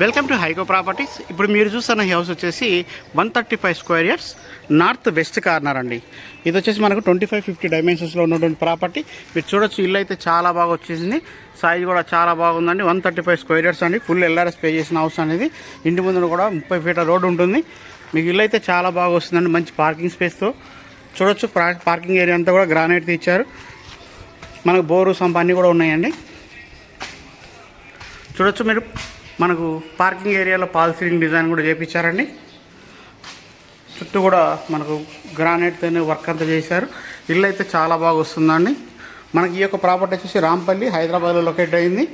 Welcome to హైకో properties. ఇప్పుడు మీరు చూస్తున్న ఈ హౌస్ వచ్చేసి 135 square yards north west corner అండి. ఇది వచ్చేసి మనకు 25-50 డైమెన్షన్స్లో ఉన్నటువంటి ప్రాపర్టీ. మీరు చూడొచ్చు, ఇల్లు అయితే చాలా బాగా వచ్చేసింది. సైజ్ కూడా చాలా బాగుందండి. 135 స్క్వేర్ యార్డ్స్ అండి. ఫుల్ ఎల్ఆర్ఎస్ పే చేసిన హౌస్ అనేది. ఇంటి ముందు కూడా 30 ఫీట్ల రోడ్ ఉంటుంది. మీకు ఇల్లు అయితే చాలా బాగా వస్తుందండి. మంచి పార్కింగ్ స్పేస్తో చూడొచ్చు. పార్కింగ్ ఏరియా అంతా కూడా గ్రానైట్ ఇచ్చారు. మనకు బోరు సంప అన్నీ కూడా ఉన్నాయండి. చూడొచ్చు మీరు, మనకు పార్కింగ్ ఏరియాలో పాల్ సీలింగ్ డిజైన్ కూడా చేయించారండి. చుట్టూ కూడా మనకు గ్రానైట్తోనే వర్క్ అంతా చేశారు. ఇల్లు అయితే చాలా బాగా వస్తుందండి. మనకి ఈ యొక్క ప్రాపర్టీ వచ్చేసి రాంపల్లి, హైదరాబాద్లో లొకేట్ అయింది.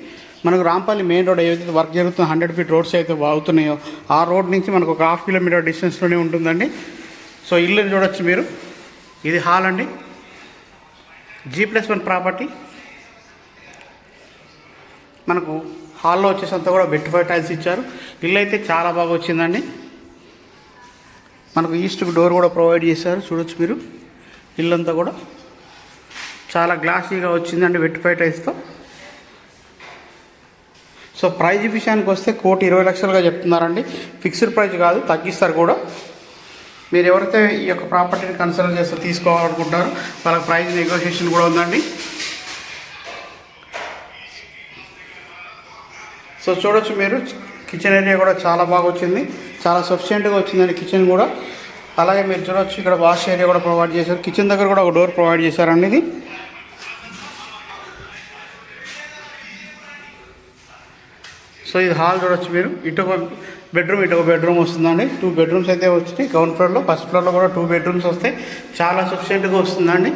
మనకు రాంపల్లి మెయిన్ రోడ్ ఏదైతే వర్క్ జరుగుతుందో 100 ఫీట్ రోడ్స్ అయితే అవుతున్నాయో ఆ రోడ్ నుంచి మనకు ఒక 1/2 కిలోమీటర్ డిస్టెన్స్లోనే ఉంటుందండి. సో ఇల్లుని చూడొచ్చు మీరు. ఇది హాల్ అండి. G+1 property. మనకు హాల్లో వచ్చేసంతా కూడా వెట్టిఫై టైల్స్ ఇచ్చారు. ఇల్లు అయితే చాలా బాగా వచ్చిందండి. మనకు ఈస్ట్కి డోర్ కూడా ప్రొవైడ్ చేశారు. చూడొచ్చు మీరు, ఇల్లంతా కూడా చాలా గ్లాసీగా వచ్చిందండి వెట్టిఫై టైల్స్తో. సో ప్రైజ్ విషయానికి వస్తే 1,20,00,000గా చెప్తున్నారండి. ఫిక్స్డ్ ప్రైజ్ కాదు, తగ్గిస్తారు కూడా. మీరు ఎవరైతే ఈ యొక్క ప్రాపర్టీని కన్సిడర్ చేస్తే తీసుకోవాలనుకుంటారో వాళ్ళకి ప్రైజ్ నెగోషియేషన్ కూడా ఉందండి. సో చూడొచ్చు మీరు, కిచెన్ ఏరియా కూడా చాలా బాగా వచ్చింది. చాలా సఫిషియెంట్గా వచ్చిందండి కిచెన్ కూడా. అలాగే మీరు చూడొచ్చు, ఇక్కడ వాష్ ఏరియా కూడా ప్రొవైడ్ చేశారు. కిచెన్ దగ్గర కూడా ఒక డోర్ ప్రొవైడ్ చేశారండి. ఇది సో ఇది హాల్ చూడొచ్చు మీరు. ఇటు ఒక బెడ్రూమ్ వస్తుందండి. 2 బెడ్రూమ్స్ అయితే వచ్చినాయి గ్రౌండ్ ఫ్లోర్లో. ఫస్ట్ ఫ్లోర్లో కూడా 2 బెడ్రూమ్స్ వస్తాయి. చాలా సఫిషియెంట్గా వస్తుందండి.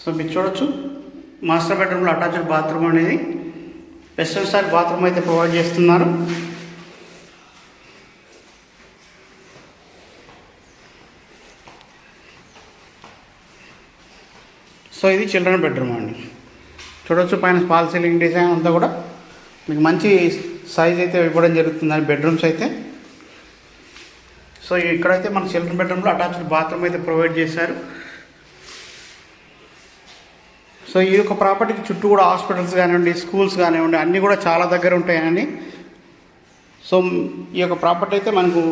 సో మీరు చూడొచ్చు, మాస్టర్ బెడ్రూమ్లో అటాచ్డ్ బాత్రూమ్ అనేది వెస్టర్న్ స్టైల్ బాత్రూమ్ అయితే ప్రొవైడ్ చేస్తున్నారు. సో ఇది చిల్డ్రన్ బెడ్రూమ్ అండి. చూడొచ్చు, పైన ఫాల్ సీలింగ్ డిజైన్ అంతా కూడా మీకు మంచి సైజ్ అయితే ఇవ్వడం జరుగుతుందండి బెడ్రూమ్స్ అయితే. సో ఇక్కడైతే మన చిల్డ్రన్ బెడ్రూమ్లో అటాచ్డ్ బాత్రూమ్ అయితే ప్రొవైడ్ చేశారు. సో ఈ యొక్క ప్రాపర్టీకి చుట్టూ కూడా హాస్పిటల్స్ కానివ్వండి, స్కూల్స్ కానివ్వండి, అన్నీ కూడా చాలా దగ్గర ఉంటాయండి. సో ఈ యొక్క ప్రాపర్టీ అయితే మనకు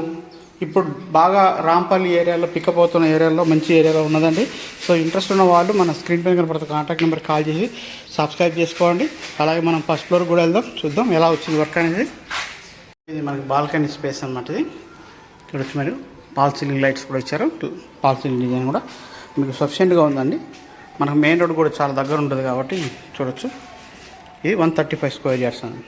ఇప్పుడు బాగా రాంపల్లి ఏరియాలో పికప్ అవుతున్న ఏరియాలో మంచి ఏరియాలో ఉన్నదండి. సో ఇంట్రెస్ట్ ఉన్న వాళ్ళు మన స్క్రీన్ పైన కనపడుతున్న కాంటాక్ట్ నెంబర్ కాల్ చేసి సబ్స్క్రైబ్ చేసుకోండి. అలాగే మనం ఫస్ట్ ఫ్లోర్ కూడా వెళ్దాం, చూద్దాం ఎలా వచ్చింది వర్క్ అనేది. ఇది మనకి బాల్కనీ స్పేస్ అన్నమాట. ఇది ఇక్కడ వచ్చి మీరు పాల్ సీలింగ్ లైట్స్ కూడా ఇచ్చారు. పాల్ సీలింగ్ డిజైన్ కూడా మీకు సఫిషియెంట్గా ఉందండి. మనకు మెయిన్ రోడ్ కూడా చాలా దగ్గర ఉంటుంది కాబట్టి చూడొచ్చు. ఇది 135 స్క్వేర్ యార్డ్స్ అండి.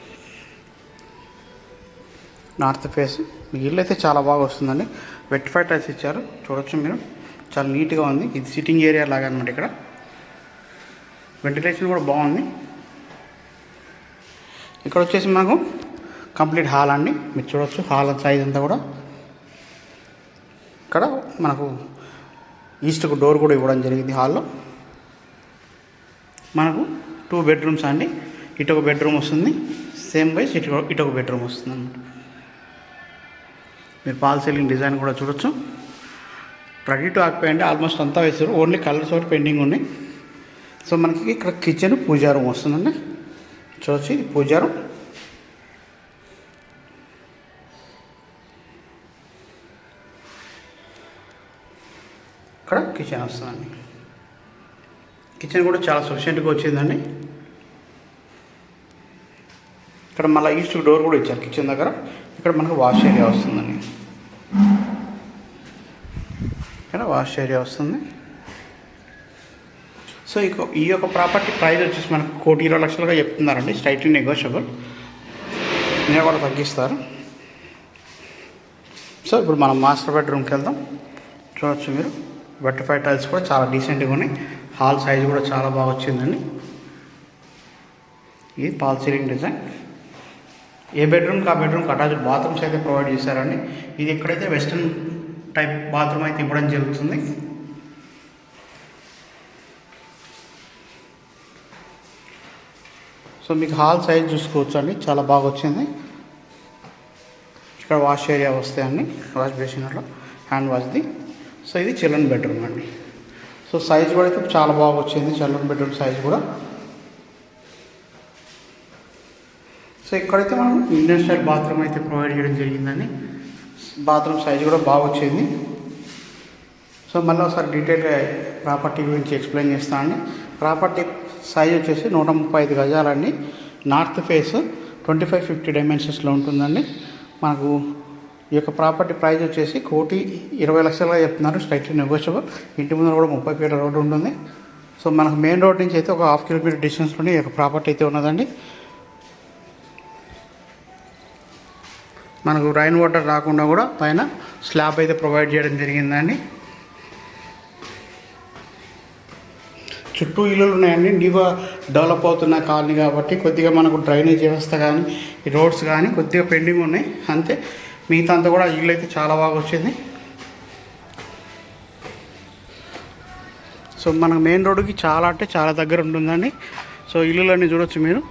North face. మీ ఇల్లు అయితే చాలా బాగా వస్తుందండి. వెట్టిఫై టైల్స్ ఇచ్చారు. చూడొచ్చు మీరు, చాలా నీట్గా ఉంది. ఇది సిట్టింగ్ ఏరియా లాగా అనమాట. ఇక్కడ వెంటిలేషన్ కూడా బాగుంది. ఇక్కడ వచ్చేసి మనకు కంప్లీట్ హాల్ అండి. మీరు చూడొచ్చు, హాల్ సైజ్ అంతా కూడా. ఇక్కడ మనకు ఈస్ట్కు డోర్ కూడా ఇవ్వడం జరిగింది. హాల్లో మనకు 2 బెడ్రూమ్స్ అండి. ఇటు ఒక బెడ్రూమ్ వస్తుంది, సేమ్ వైజ్ ఇటు ఒక బెడ్రూమ్ వస్తుంది అన్నమాట. మీరు పాల్ సీలింగ్ డిజైన్ కూడా చూడొచ్చు. రెడీ టు ఆక్యుపై అండి. ఆల్మోస్ట్ అంతా వేసారు, ఓన్లీ కలర్స్ ఒకటి పెండింగ్ ఉన్నాయి. సో మనకి ఇక్కడ కిచెన్, పూజా రూమ్ వస్తుందండి. చూడొచ్చు, ఇది పూజా రూమ్. ఇక్కడ కిచెన్ వస్తుందండి. కిచెన్ కూడా చాలా సఫిషియెంట్గా వచ్చిందండి. ఇక్కడ మళ్ళీ ఈస్ట్ డోర్ కూడా ఇచ్చారు కిచెన్ దగ్గర. ఇక్కడ మనకు వాష్ ఏరియా వస్తుందండి. ఇక్కడ వాష్ ఏరియా వస్తుంది. సో ఈ యొక్క ప్రాపర్టీ ప్రైస్ వచ్చేసి మనకు 1,20,00,000గా చెప్తున్నారండి. స్లైట్లీ నెగోషియబుల్, నేను కూడా తగ్గిస్తారు. సో ఇప్పుడు మనం మాస్టర్ బెడ్రూమ్కి వెళ్దాం. చూడొచ్చు మీరు, వెట్టిఫై టైల్స్ కూడా చాలా డీసెంట్గా ఉన్నాయి. హాల్ సైజ్ కూడా చాలా బాగా వచ్చిందండి. ఇది పాల్ సీలింగ్ డిజైన్. ఏ బెడ్రూమ్కి ఆ బెడ్రూమ్కి అటాచ్డ్ బాత్రూమ్స్ అయితే ప్రొవైడ్ చేశారండి. ఇది ఎక్కడైతే వెస్టర్న్ టైప్ బాత్రూమ్ అయితే ఇవ్వడం జరుగుతుంది. సో మీకు హాల్ సైజ్ చూసుకోవచ్చు అండి, చాలా బాగా వచ్చింది. ఇక్కడ వాష్ ఏరియా వస్తాయండి, వాష్ బేసిన్ అట్లా హ్యాండ్ వాష్ది. సో ఇది చిల్డ్రన్ బెడ్రూమ్ అండి. సో సైజ్ కూడా అయితే చాలా బాగా వచ్చింది, చిల్డ్రన్ బెడ్రూమ్ సైజ్ కూడా. సో ఇక్కడైతే మనం ఇండియన్ స్టైల్ బాత్రూమ్ అయితే ప్రొవైడ్ చేయడం జరిగిందండి. బాత్రూమ్ సైజ్ కూడా బాగా వచ్చింది. సో మళ్ళీ ఒకసారి డీటెయిల్గా ప్రాపర్టీ గురించి ఎక్స్ప్లెయిన్ చేస్తానండి. ప్రాపర్టీ సైజ్ వచ్చేసి 135 గజాలండి. నార్త్ ఫేస్ 25-50 డైమెన్షన్స్లో ఉంటుందండి. మనకు ఈ యొక్క ప్రాపర్టీ ప్రైస్ వచ్చేసి 1,20,00,000 చెప్తున్నారు, స్ట్రైట్లీ నెగోషియబుల్. ఇంటి ముందు కూడా 30 ఫీట్ల రోడ్డు ఉంటుంది. సో మనకు మెయిన్ రోడ్ నుంచి అయితే ఒక 1/2 కిలోమీటర్ డిస్టెన్స్లోనే ఈ యొక్క ప్రాపర్టీ అయితే ఉన్నదండి. మనకు రైన్ వాటర్ రాకుండా కూడా పైన స్లాబ్ అయితే ప్రొవైడ్ చేయడం జరిగిందండి. చుట్టూ ఇల్లులు ఉన్నాయండి. న్యూగా డెవలప్ అవుతున్న కాలనీ కాబట్టి కొద్దిగా మనకు డ్రైనేజ్ వ్యవస్థ కానీ ఈ రోడ్స్ కానీ కొద్దిగా పెండింగ్ ఉన్నాయి అంతే. మిగతా అంతా కూడా ఇల్లు అయితే చాలా బాగా వచ్చింది. సో మనకు మెయిన్ రోడ్డుకి చాలా అంటే చాలా దగ్గర ఉంటుందండి. సో ఇల్లులన్నీ చూడొచ్చు మీరు,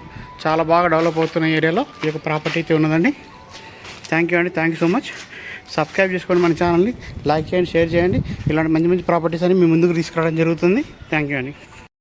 చాలా బాగా డెవలప్ అవుతున్న ఏరియాలో ఈ యొక్క ప్రాపర్టీ అయితే ఉన్నదండి. థ్యాంక్ యూ అండి, thank you so much. Subscribe చేసుకోండి మన ఛానల్ని, లైక్ చేయండి, షేర్ చేయండి. ఇలాంటి మంచి మంచి ప్రాపర్టీస్ అని మీ ముందుకు తీసుకురావడం జరుగుతుంది. థ్యాంక్ యూ అండి.